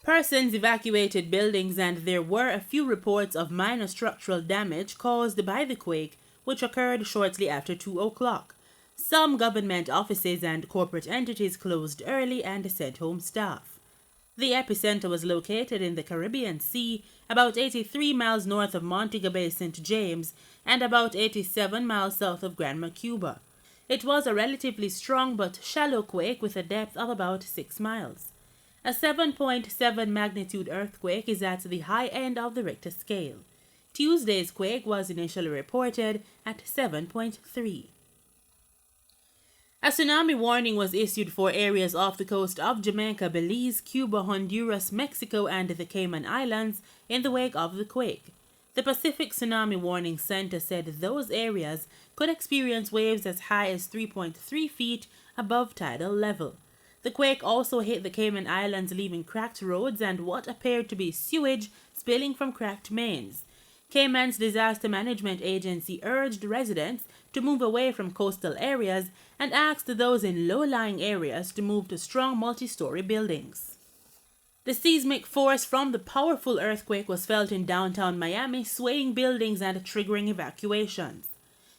Persons evacuated buildings and there were a few reports of minor structural damage caused by the quake, which occurred shortly after 2 o'clock. Some government offices and corporate entities closed early and sent home staff. The epicenter was located in the Caribbean Sea, about 83 miles north of Montego Bay, St. James, and about 87 miles south of Granma, Cuba. It was a relatively strong but shallow quake with a depth of about 6 miles. A 7.7 magnitude earthquake is at the high end of the Richter scale. Tuesday's quake was initially reported at 7.3. A tsunami warning was issued for areas off the coast of Jamaica, Belize, Cuba, Honduras, Mexico, and the Cayman Islands in the wake of the quake. The Pacific Tsunami Warning Center said those areas could experience waves as high as 3.3 feet above tidal level. The quake also hit the Cayman Islands, leaving cracked roads and what appeared to be sewage spilling from cracked mains. Cayman's Disaster Management Agency urged residents to move away from coastal areas and asked those in low-lying areas to move to strong multi-story buildings. The seismic force from the powerful earthquake was felt in downtown Miami, swaying buildings and triggering evacuations.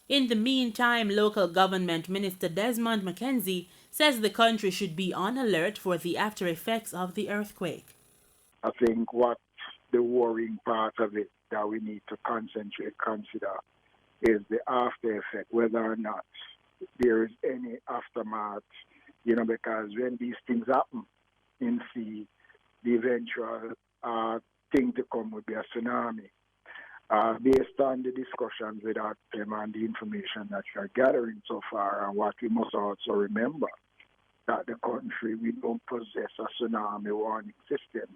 In the meantime, local government minister Desmond McKenzie says the country should be on alert for the after effects of the earthquake. I think what the worrying part of it that we need to consider is the after effect, whether or not there is any aftermath, because when these things happen in sea, the eventual thing to come would be a tsunami. Based on the discussions with them and the information that we are gathering so far, and what we must also remember, that the country, we don't possess a tsunami warning system.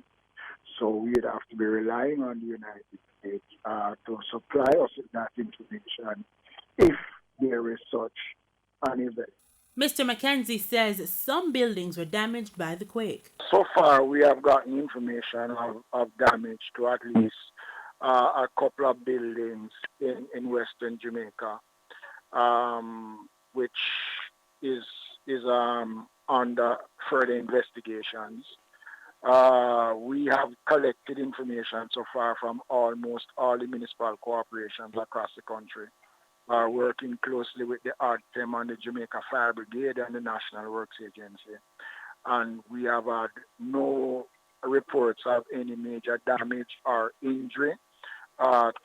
So we'd have to be relying on the United States to supply us with that information if there is such an event. Mr. McKenzie says some buildings were damaged by the quake. So far, we have gotten information of damage to at least a couple of buildings in Western Jamaica, which is under further investigations. We have collected information so far from almost all the municipal corporations across the country, working closely with the ARTEM and the Jamaica Fire Brigade and the National Works Agency. And we have had no reports of any major damage or injury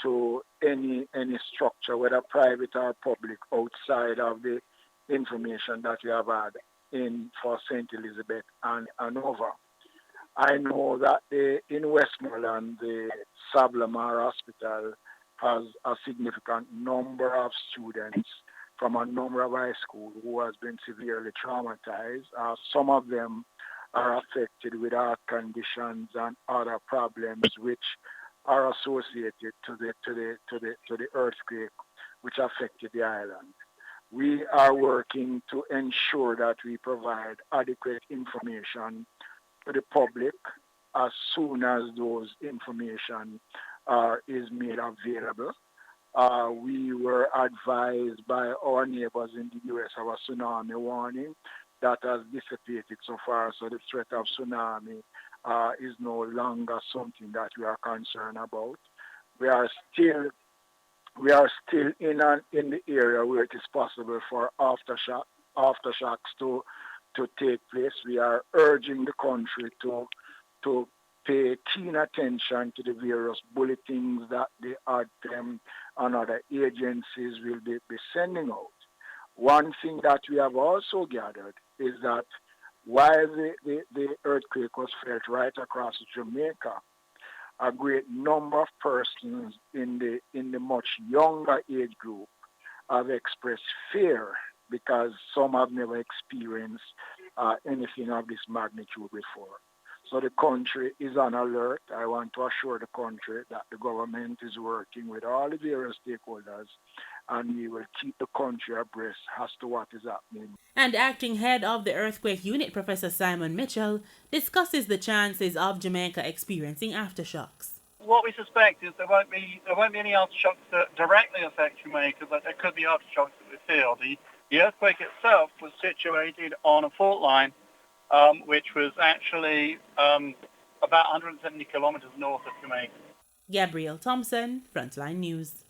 to any structure, whether private or public, outside of the information that we have had for St. Elizabeth and Hanover. I know that in Westmoreland, the Sablamar Hospital has a significant number of students from a number of high schools who has been severely traumatized. Some of them are affected with heart conditions and other problems which are associated to the earthquake which affected the island. We are working to ensure that we provide adequate information to the public as soon as those information is made available. We were advised by our neighbors in the U.S. of a tsunami warning that has dissipated so far, so the threat of tsunami is no longer something that we are concerned about. We are still in the area where it is possible for aftershocks to take place. We are urging the country to pay keen attention to the various bulletins that the ARTEM and other agencies will be sending out. One thing that we have also gathered is that while the earthquake was felt right across Jamaica, a great number of persons in the much younger age group have expressed fear because some have never experienced anything of this magnitude before. So the country is on alert. I want to assure the country that the government is working with all the various stakeholders, and we will keep the country abreast as to what is happening. And acting head of the Earthquake Unit, Professor Simon Mitchell, discusses the chances of Jamaica experiencing aftershocks. What we suspect is there won't be any aftershocks that directly affect Jamaica, but there could be aftershocks that we feel. The earthquake itself was situated on a fault line, which was actually about 170 kilometers north of Jamaica. Gabrielle Thompson, Frontline News.